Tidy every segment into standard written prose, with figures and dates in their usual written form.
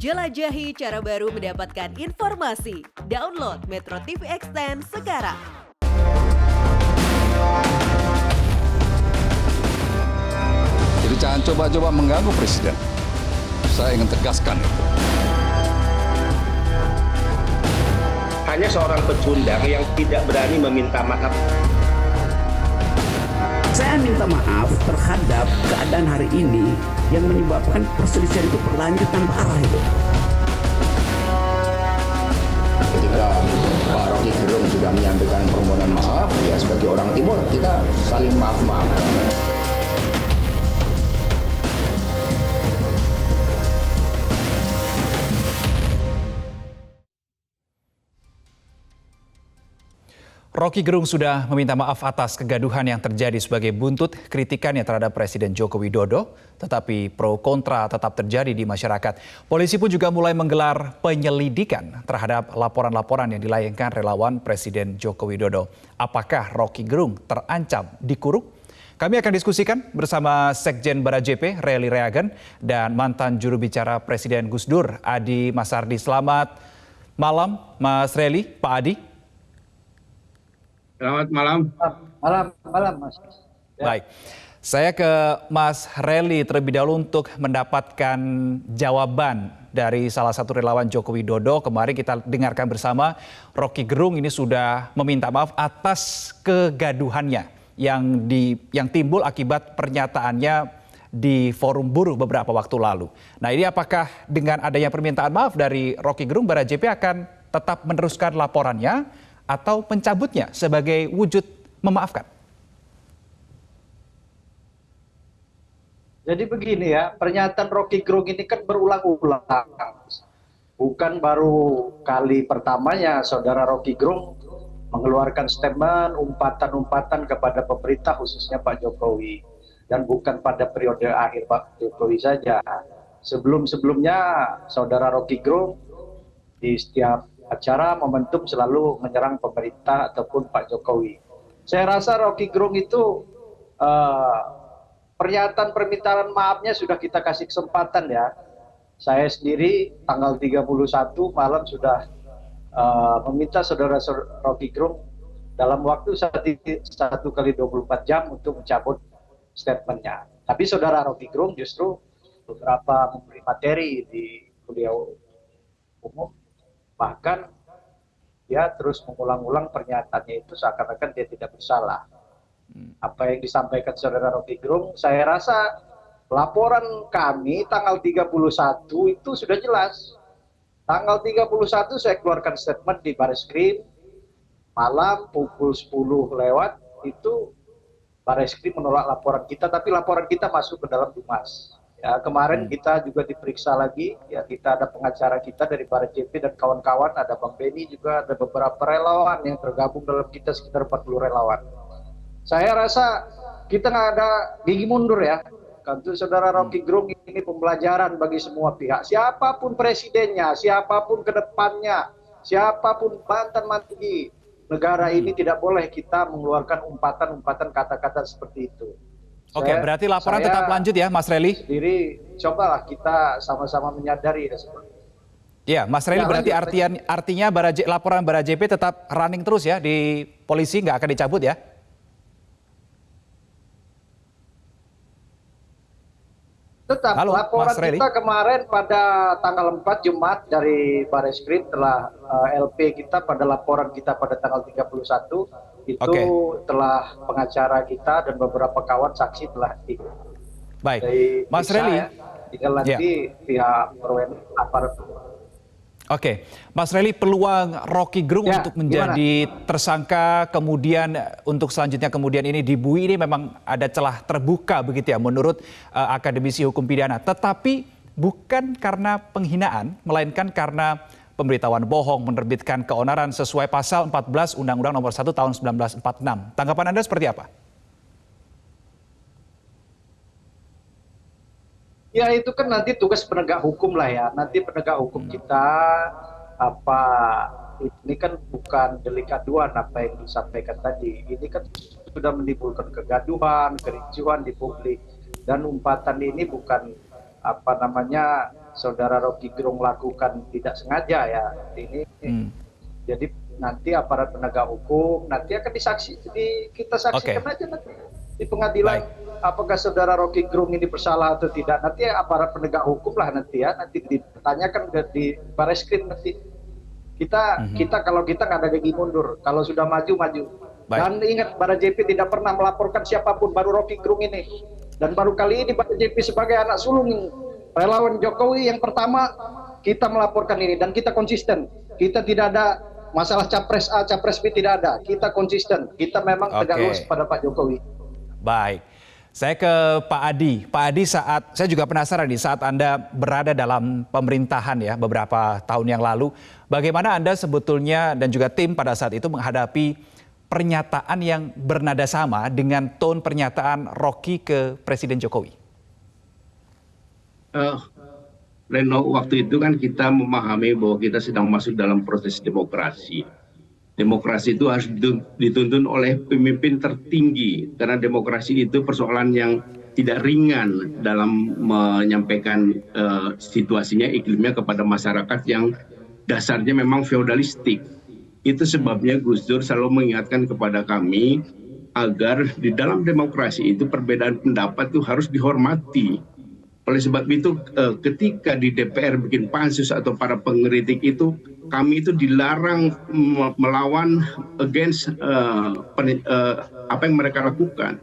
Jelajahi cara baru mendapatkan informasi. Download Metro TV Extend sekarang. Jadi jangan coba-coba mengganggu Presiden. Saya ingin tegaskan itu. Hanya seorang pecundang yang tidak berani meminta maaf. Saya minta maaf terhadap keadaan hari ini yang menyebabkan perselisihan itu berlanjut tanpa arah itu. Ketika Pak Rocky Gerung sudah menyampaikan permohonan maaf, ya sebagai orang Timur kita saling maaf-maafkan. Rocky Gerung sudah meminta maaf atas kegaduhan yang terjadi sebagai buntut kritikannya terhadap Presiden Joko Widodo, tetapi pro kontra tetap terjadi di masyarakat. Polisi pun juga mulai menggelar penyelidikan terhadap laporan-laporan yang dilayangkan relawan Presiden Joko Widodo. Apakah Rocky Gerung terancam dikurung? Kami akan diskusikan bersama Sekjen Barajepe, Relly Reagan, dan mantan juru bicara Presiden Gus Dur, Adi Masardi. Selamat malam, Mas Relly, Pak Adi. Selamat malam. Malam, Mas. Ya. Baik, saya ke Mas Relly terlebih dahulu untuk mendapatkan jawaban dari salah satu relawan Joko Widodo. Kemarin kita dengarkan bersama, Rocky Gerung ini sudah meminta maaf atas kegaduhannya yang timbul akibat pernyataannya di forum buruh beberapa waktu lalu. Nah, ini apakah dengan adanya permintaan maaf dari Rocky Gerung, Barajepe akan tetap meneruskan laporannya atau mencabutnya sebagai wujud memaafkan? Jadi begini ya, pernyataan Rocky Gerung ini kan berulang-ulang. Bukan baru kali pertamanya saudara Rocky Gerung mengeluarkan statement, umpatan-umpatan kepada pemerintah khususnya Pak Jokowi. Dan bukan pada periode akhir Pak Jokowi saja. Sebelum-sebelumnya saudara Rocky Gerung di setiap acara momentum selalu menyerang pemerintah ataupun Pak Jokowi. Saya rasa Rocky Gerung itu pernyataan permintaan maafnya sudah kita kasih kesempatan ya. Saya sendiri tanggal 31 malam sudah meminta saudara Rocky Gerung dalam waktu 1 kali 24 jam untuk mencabut statementnya. Tapi saudara Rocky Gerung justru beberapa memberi materi di kuliah umum. Bahkan dia terus mengulang-ulang pernyataannya itu seakan-akan dia tidak bersalah. Apa yang disampaikan saudara Rocky Gerung, saya rasa laporan kami tanggal 31 itu sudah jelas. Tanggal 31 saya keluarkan statement di Bareskrim, malam pukul 10 lewat, itu Bareskrim menolak laporan kita, tapi laporan kita masuk ke dalam Dumas. Ya, kemarin kita juga diperiksa lagi, ya kita ada pengacara kita dari Barajepe dan kawan-kawan, ada Bang Beni juga, ada beberapa relawan yang tergabung dalam kita sekitar 40 relawan. Saya rasa kita nggak ada gigi mundur ya. Untuk saudara Rocky Gerung ini pembelajaran bagi semua pihak. Siapapun presidennya, siapapun ke depannya, siapapun mantan-mantan negara ini tidak boleh kita mengeluarkan umpatan-umpatan kata-kata seperti itu. Oke, berarti laporan tetap lanjut ya, Mas Relly? Sendiri, cobalah kita sama-sama menyadari. Ya, Mas Relly, berarti artinya laporan Barajepe tetap running terus ya di polisi, nggak akan dicabut ya? Tetap. Halo, Laporan Mas Relly. kita kemarin pada tanggal 4 Jumat dari Bareskrim telah LP kita pada laporan kita pada tanggal 31 itu telah pengacara kita dan beberapa kawan saksi telah Baik, Mas Relly. Ya, tinggal nanti pihak berwenang aparat. Oke, Mas Relly, peluang Rocky Gerung untuk menjadi tersangka kemudian untuk selanjutnya kemudian ini dibui ini memang ada celah terbuka begitu ya menurut akademisi hukum pidana. Tetapi bukan karena penghinaan, melainkan karena pemberitahuan bohong, menerbitkan keonaran sesuai pasal 14 Undang-Undang Nomor 1 Tahun 1946. Tanggapan Anda seperti apa? Ya itu kan nanti tugas penegak hukum lah ya. Nanti penegak hukum kita ini kan bukan delik aduan apa yang disampaikan tadi. Ini kan sudah menimbulkan kegaduhan, kericuhan di publik, dan umpatan ini bukan saudara Rocky Gerung lakukan tidak sengaja ya ini. Jadi nanti aparat penegak hukum nanti akan kita saksikan aja nanti di pengadilan. Apakah saudara Rocky Gerung ini bersalah atau tidak? Nanti aparat penegak hukum lah nanti ditanyakan di Bareskrim nanti. Kita kalau kita nggak ada gigi mundur. Kalau sudah maju. Dan ingat, Barajp tidak pernah melaporkan siapapun, baru Rocky Gerung ini. Dan baru kali ini Barajp sebagai anak sulung relawan Jokowi yang pertama kita melaporkan ini, dan kita konsisten. Kita tidak ada masalah capres A, capres B, tidak ada. Kita konsisten. Kita memang tegak lurus pada Pak Jokowi. Baik. Saya ke Pak Adi. Pak Adi, saya juga penasaran nih, saat Anda berada dalam pemerintahan ya beberapa tahun yang lalu, bagaimana Anda sebetulnya dan juga tim pada saat itu menghadapi pernyataan yang bernada sama dengan tone pernyataan Rocky ke Presiden Jokowi? Reno, waktu itu kan kita memahami bahwa kita sedang masuk dalam proses demokrasi. Demokrasi itu harus dituntun oleh pemimpin tertinggi, karena demokrasi itu persoalan yang tidak ringan dalam menyampaikan situasinya, iklimnya kepada masyarakat yang dasarnya memang feodalistik. Itu sebabnya Gus Dur selalu mengingatkan kepada kami agar di dalam demokrasi itu perbedaan pendapat itu harus dihormati. Oleh sebab itu ketika di DPR bikin pansus atau para pengkritik itu, kami itu dilarang melawan against apa yang mereka lakukan.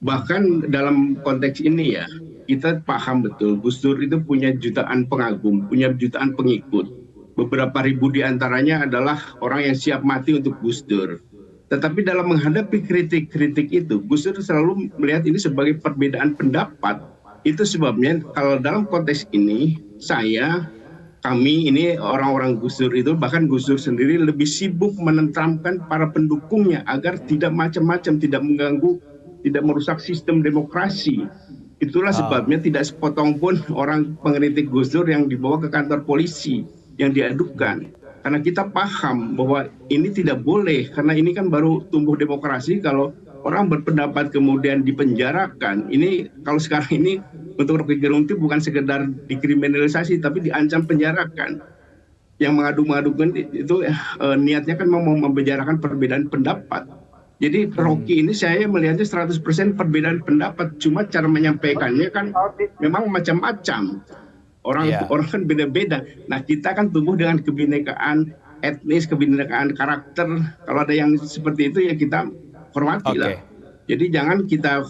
Bahkan dalam konteks ini ya, kita paham betul Gus Dur itu punya jutaan pengagum, punya jutaan pengikut. Beberapa ribu di antaranya adalah orang yang siap mati untuk Gus Dur. Tetapi dalam menghadapi kritik-kritik itu, Gus Dur selalu melihat ini sebagai perbedaan pendapat. Itu sebabnya kalau dalam konteks ini, kami ini orang-orang Gus Dur itu, bahkan Gus Dur sendiri lebih sibuk menenteramkan para pendukungnya agar tidak macam-macam, tidak mengganggu, tidak merusak sistem demokrasi. Itulah sebabnya tidak sepotong pun orang pengkritik Gus Dur yang dibawa ke kantor polisi, yang diadukan. Karena kita paham bahwa ini tidak boleh, karena ini kan baru tumbuh demokrasi. Kalau orang berpendapat kemudian dipenjarakan, ini kalau sekarang ini untuk Rocky Gerung itu bukan sekedar dikriminalisasi, tapi diancam penjarakan. Yang mengadu-ngadukan itu niatnya kan mau mempenjarakan perbedaan pendapat. Jadi Rocky ini saya melihatnya 100% perbedaan pendapat, cuma cara menyampaikannya kan memang macam-macam. Orang kan beda-beda. Nah, kita kan tumbuh dengan kebinekaan etnis, kebinekaan karakter. Kalau ada yang seperti itu ya kita hormati lah. Jadi jangan kita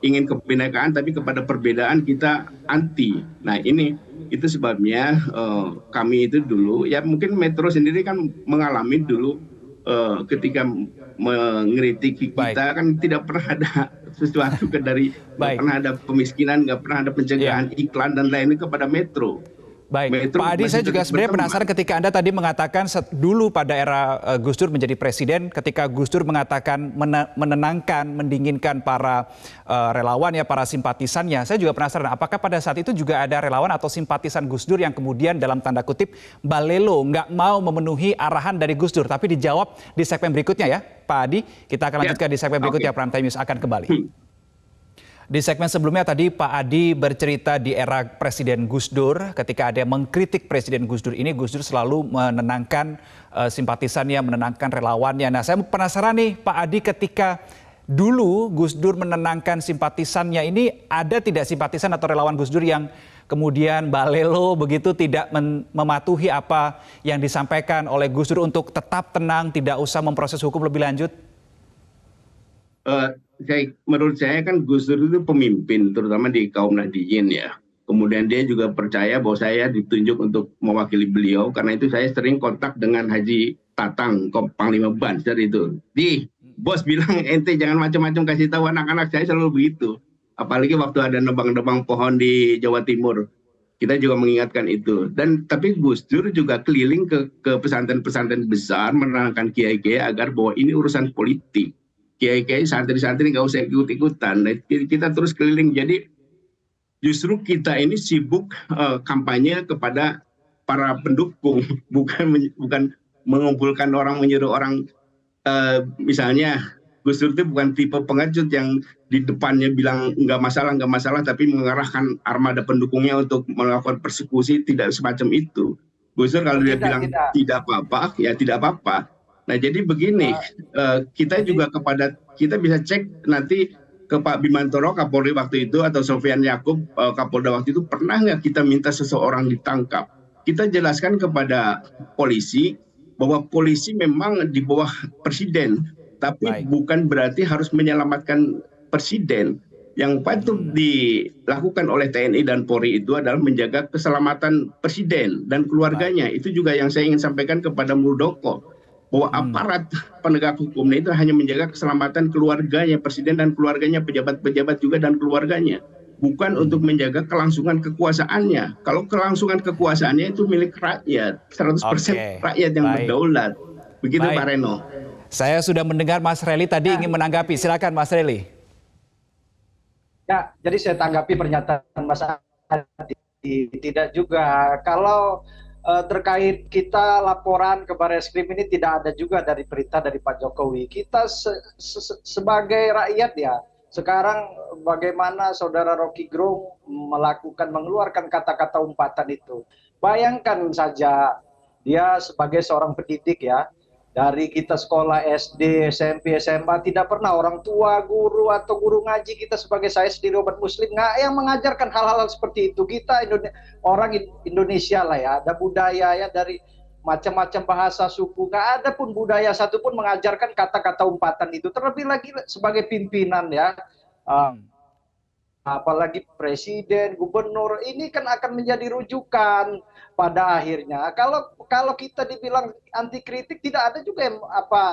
ingin kebinekaan, tapi kepada perbedaan kita anti. Nah itu sebabnya kami itu dulu, ya mungkin Metro sendiri kan mengalami dulu ketika mengkritik kita kan tidak pernah ada sesuatu dari nggak pernah ada pemiskinan, nggak pernah ada pencegahan iklan dan lainnya kepada Metro. Baik, Metro Pak Adi, saya juga sebenarnya penasaran ketika Anda tadi mengatakan dulu pada era Gus Dur menjadi presiden, ketika Gus Dur mengatakan menenangkan, mendinginkan para relawan ya, para simpatisannya. Saya juga penasaran, apakah pada saat itu juga ada relawan atau simpatisan Gus Dur yang kemudian dalam tanda kutip balelo, nggak mau memenuhi arahan dari Gus Dur, tapi dijawab di segmen berikutnya ya, Pak Adi. Kita akan lanjutkan di segmen berikutnya, Prime Time News akan kembali. Di segmen sebelumnya tadi Pak Adi bercerita di era Presiden Gus Dur, ketika ada yang mengkritik Presiden Gus Dur ini, Gus Dur selalu menenangkan simpatisannya, menenangkan relawannya. Nah, saya penasaran nih Pak Adi, ketika dulu Gus Dur menenangkan simpatisannya ini, ada tidak simpatisan atau relawan Gus Dur yang kemudian balelo begitu, tidak mematuhi apa yang disampaikan oleh Gus Dur untuk tetap tenang, tidak usah memproses hukum lebih lanjut? Menurut saya kan Gus Dur itu pemimpin, terutama di kaum Nahdliyin ya. Kemudian dia juga percaya bahwa saya ditunjuk untuk mewakili beliau, karena itu saya sering kontak dengan Haji Tatang, Panglima Banser itu. Bos bilang ente jangan macam-macam kasih tahu anak-anak, saya selalu begitu. Apalagi waktu ada nebang-nebang pohon di Jawa Timur. Kita juga mengingatkan itu. Tapi Gus Dur juga keliling ke pesantren-pesantren besar menerangkan kiai-kiai agar bahwa ini urusan politik. Kiai-kiai santri-santri nggak usah ikut-ikutan. Kita terus keliling. Jadi justru kita ini sibuk kampanye kepada para pendukung, bukan mengumpulkan orang, menyuruh orang. Misalnya Gus Dur itu bukan tipe pengecut yang di depannya bilang nggak masalah, tapi mengarahkan armada pendukungnya untuk melakukan persekusi, tidak semacam itu. Gus Dur kalau dia bilang tidak apa-apa, ya tidak apa-apa. Nah jadi begini, kita juga kita bisa cek nanti ke Pak Bimantoro Kapolri waktu itu atau Sofyan Yakub Kapolda waktu itu, pernah nggak kita minta seseorang ditangkap? Kita jelaskan kepada polisi bahwa polisi memang di bawah presiden, tapi bukan berarti harus menyelamatkan presiden. Yang patut dilakukan oleh TNI dan Polri itu adalah menjaga keselamatan presiden dan keluarganya. Itu juga yang saya ingin sampaikan kepada Muldoko, bahwa aparat penegak hukumnya itu hanya menjaga keselamatan keluarganya, presiden dan keluarganya, pejabat-pejabat juga dan keluarganya. Bukan untuk menjaga kelangsungan kekuasaannya. Kalau kelangsungan kekuasaannya itu milik rakyat, 100% rakyat yang berdaulat. Begitu Pak Reno. Saya sudah mendengar Mas Relly tadi ingin menanggapi. Silakan Mas Relly. Ya, jadi saya tanggapi pernyataan Mas Adi. Tidak juga. Kalau terkait kita laporan ke Barreskrim ini tidak ada juga dari perintah dari Pak Jokowi. Kita sebagai rakyat ya, sekarang bagaimana saudara Rocky Gerung mengeluarkan kata-kata umpatan itu. Bayangkan saja dia sebagai seorang pendidik ya, dari kita sekolah SD, SMP, SMA, tidak pernah orang tua, guru atau guru ngaji kita sebagai saya sendiri umat muslim nggak yang mengajarkan hal-hal seperti itu. Kita orang Indonesia lah ya, ada budaya ya, dari macam-macam bahasa suku, nggak ada pun budaya satu pun mengajarkan kata-kata umpatan itu, terlebih lagi sebagai pimpinan ya, apalagi presiden, gubernur, ini kan akan menjadi rujukan pada akhirnya. Kalau kita dibilang anti kritik, tidak ada juga yang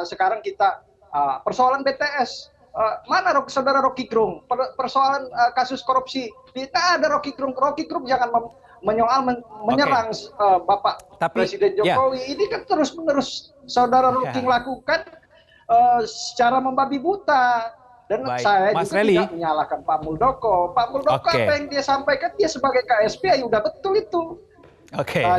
sekarang kita persoalan BTS, mana saudara Rocky Gerung, persoalan kasus korupsi, tidak ada Rocky Gerung jangan menyerang Bapak Presiden Jokowi. Ini kan terus-menerus saudara Rocky lakukan secara membabi buta. Dan saya Mas juga Relly, tidak menyalahkan Pak Muldoko. Pak Muldoko apa yang dia sampaikan, dia sebagai KSP ya udah betul itu.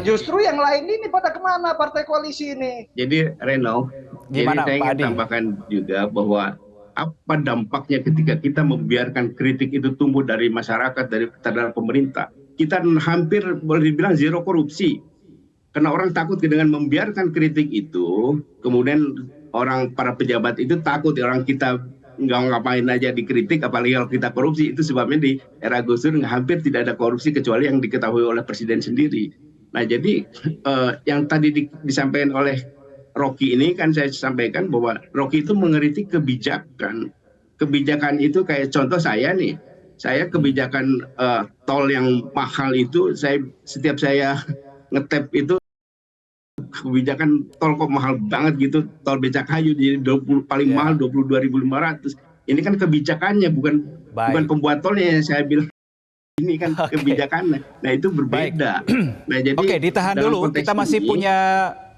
Justru yang lain ini pada kemana partai koalisi ini? Jadi Reno, gimana saya ingin tambahkan juga bahwa apa dampaknya ketika kita membiarkan kritik itu tumbuh dari masyarakat, dari terhadap pemerintah. Kita hampir boleh dibilang zero korupsi. Karena orang takut dengan membiarkan kritik itu, kemudian para pejabat itu takut, orang kita nggak ngapain aja dikritik, apalagi kalau kita korupsi. Itu sebabnya di era Gus Dur hampir tidak ada korupsi kecuali yang diketahui oleh presiden sendiri. Nah jadi yang tadi disampaikan oleh Rocky ini kan saya sampaikan bahwa Rocky itu mengkritik kebijakan. Kebijakan itu kayak contoh saya nih, saya kebijakan tol yang mahal itu, setiap saya ngetep itu, kebijakan tol kok mahal banget gitu, tol Becakayu jadi paling mahal 22.500. Ini kan kebijakannya, bukan pembuat tolnya yang saya bilang. Ini kan kebijakannya. Nah itu berbeda. Nah jadi ditahan dulu. Kita masih punya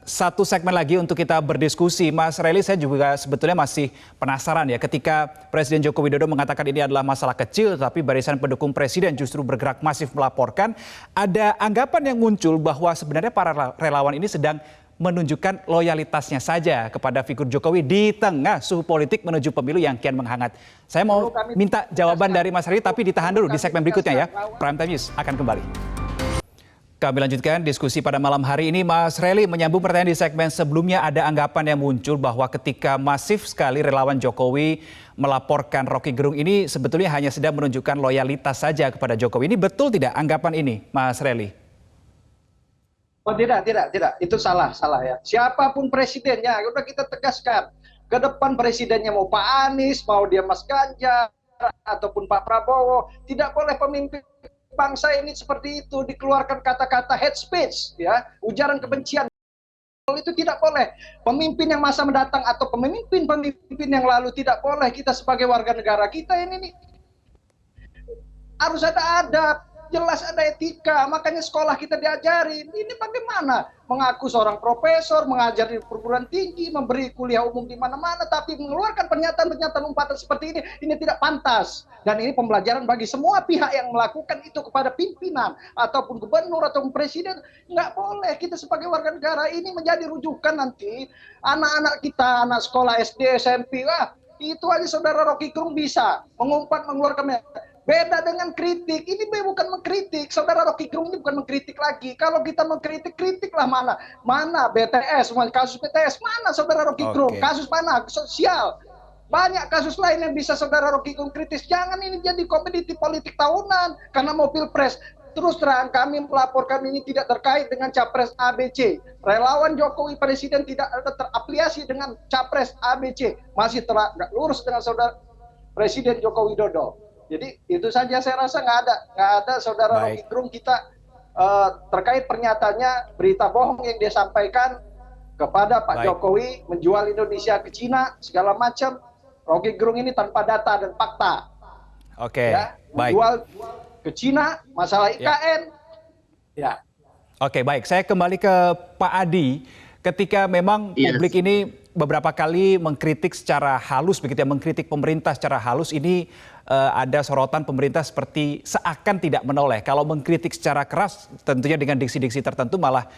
satu segmen lagi untuk kita berdiskusi. Mas Relly, saya juga sebetulnya masih penasaran ya, ketika Presiden Joko Widodo mengatakan ini adalah masalah kecil, tapi barisan pendukung Presiden justru bergerak masif melaporkan. Ada anggapan yang muncul bahwa sebenarnya para relawan ini sedang menunjukkan loyalitasnya saja kepada figur Jokowi di tengah suhu politik menuju pemilu yang kian menghangat. Saya mau minta jawaban dari Mas Relly, tapi ditahan dulu di segmen berikutnya ya. Prime Time News akan kembali. Kami lanjutkan diskusi pada malam hari ini. Mas Relly, menyambung pertanyaan di segmen sebelumnya, ada anggapan yang muncul bahwa ketika masif sekali relawan Jokowi melaporkan Rocky Gerung ini sebetulnya hanya sedang menunjukkan loyalitas saja kepada Jokowi. Ini betul tidak anggapan ini, Mas Relly? Oh tidak. Itu salah ya. Siapapun presidennya, udah kita tegaskan. Ke depan presidennya mau Pak Anies, mau dia Mas Ganjar, ataupun Pak Prabowo, tidak boleh pemimpin bangsa ini seperti itu, dikeluarkan kata-kata hate speech, ya, ujaran kebencian. Itu tidak boleh. Pemimpin yang masa mendatang atau pemimpin yang lalu tidak boleh. Kita sebagai warga negara kita ini harus ada adab, jelas ada etika. Makanya sekolah kita diajarin. Ini bagaimana mengaku seorang profesor, mengajar di perguruan tinggi, memberi kuliah umum di mana-mana, tapi mengeluarkan pernyataan-pernyataan umpatan seperti ini tidak pantas. Dan ini pembelajaran bagi semua pihak yang melakukan itu kepada pimpinan ataupun gubernur ataupun presiden. Nggak boleh. Kita sebagai warga negara ini menjadi rujukan nanti anak-anak kita, anak sekolah SD, SMP, Itu aja saudara Rocky Gerung bisa mengumpat, mengeluarkan. Beda dengan kritik, ini bukan mengkritik. Saudara Rocky Gerung ini bukan mengkritik lagi. Kalau kita mengkritik, kritiklah mana BTS, kasus BTS, mana saudara Rocky Gerung, kasus mana sosial. Banyak kasus lain yang bisa saudara Rocky Gerung kritis. Jangan ini jadi komoditi politik tahunan karena mau pilpres. Terus terang kami melaporkan ini tidak terkait dengan capres ABC. Relawan Jokowi Presiden tidak ada terafiliasi dengan capres ABC. Masih nggak lurus dengan saudara Presiden Joko Widodo. Jadi itu saja saya rasa nggak ada saudara Rocky Gerung kita terkait pernyataannya berita bohong yang dia sampaikan kepada Pak Jokowi menjual Indonesia ke Cina segala macam. Rocky Gerung ini tanpa data dan fakta. Menjual ke Cina, masalah IKN. Ya. Oke, baik. Saya kembali ke Pak Adi. Ketika memang publik ini beberapa kali mengkritik secara halus, begitu ya, mengkritik pemerintah secara halus, ini ada sorotan pemerintah seperti seakan tidak menoleh. Kalau mengkritik secara keras, tentunya dengan diksi-diksi tertentu malah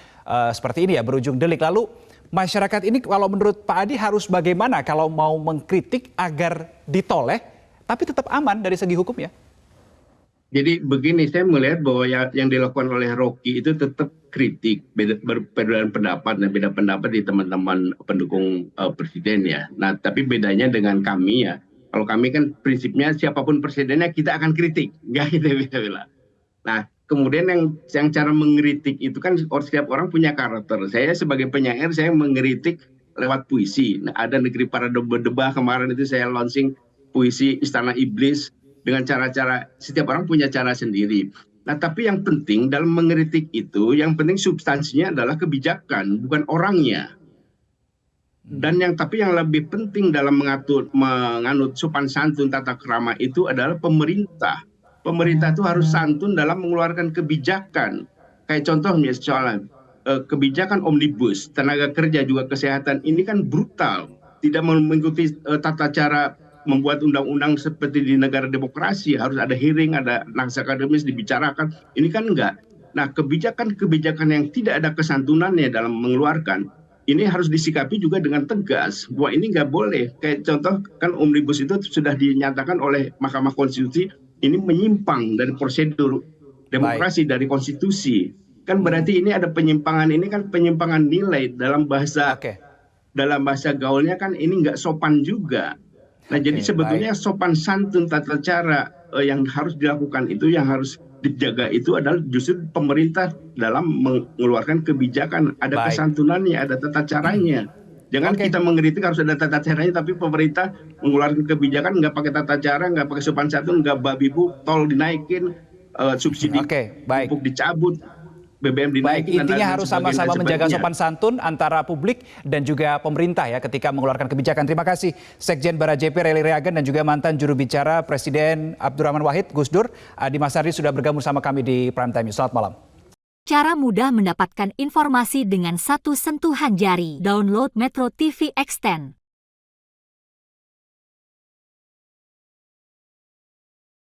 seperti ini ya, berujung delik. Lalu masyarakat ini kalau menurut Pak Adi harus bagaimana kalau mau mengkritik agar ditoleh, tapi tetap aman dari segi hukum ya? Jadi begini, saya melihat bahwa yang dilakukan oleh Rocky itu tetap kritik, perbedaan pendapat dan beda pendapat di teman-teman pendukung presiden ya. Nah, tapi bedanya dengan kami ya, kalau kami kan prinsipnya siapapun presidennya kita akan kritik, nggak kita bilang. Nah, kemudian yang cara mengkritik itu kan setiap orang punya karakter. Saya sebagai penyair saya mengkritik lewat puisi. Nah, ada Negeri Para Debah kemarin itu saya launching puisi Istana Iblis. Dengan cara-cara, setiap orang punya cara sendiri. Nah, tapi yang penting dalam mengkritik itu, yang penting substansinya adalah kebijakan, bukan orangnya. Dan tapi yang lebih penting dalam menganut sopan santun tata krama itu adalah pemerintah. Pemerintah itu harus santun dalam mengeluarkan kebijakan. Kayak contohnya soal kebijakan omnibus, tenaga kerja juga kesehatan, ini kan brutal. Tidak mengikuti tata cara membuat undang-undang seperti di negara demokrasi, harus ada hearing, ada naskah akademis dibicarakan. Ini kan enggak. Nah, kebijakan-kebijakan yang tidak ada kesantunannya dalam mengeluarkan, ini harus disikapi juga dengan tegas bahwa ini nggak boleh. Kayak contoh kan omnibus itu sudah dinyatakan oleh Mahkamah Konstitusi ini menyimpang dari prosedur demokrasi, dari konstitusi. Kan berarti ini ada penyimpangan, ini kan penyimpangan nilai dalam bahasa gaulnya kan ini nggak sopan juga. Nah, jadi sebetulnya sopan santun tata cara yang harus dilakukan itu, yang harus dijaga itu adalah justru pemerintah dalam mengeluarkan kebijakan. Ada kesantunannya, ada tata caranya. Jangan kita mengkritik harus ada tata caranya, tapi pemerintah mengeluarkan kebijakan nggak pakai tata cara, nggak pakai sopan santun, nggak babi bu, tol dinaikin, subsidi pupuk dicabut. BBM dinaikin. Intinya harus sama-sama menjaga sopan santun antara publik dan juga pemerintah ya ketika mengeluarkan kebijakan. Terima kasih Sekjen Bara JP Rally Reagan dan juga mantan juru bicara Presiden Abdurrahman Wahid Gus Dur, Adi Masardi sudah bergabung sama kami di Prime Time News. Selamat malam. Cara mudah mendapatkan informasi dengan satu sentuhan jari. Download Metro TV Extend.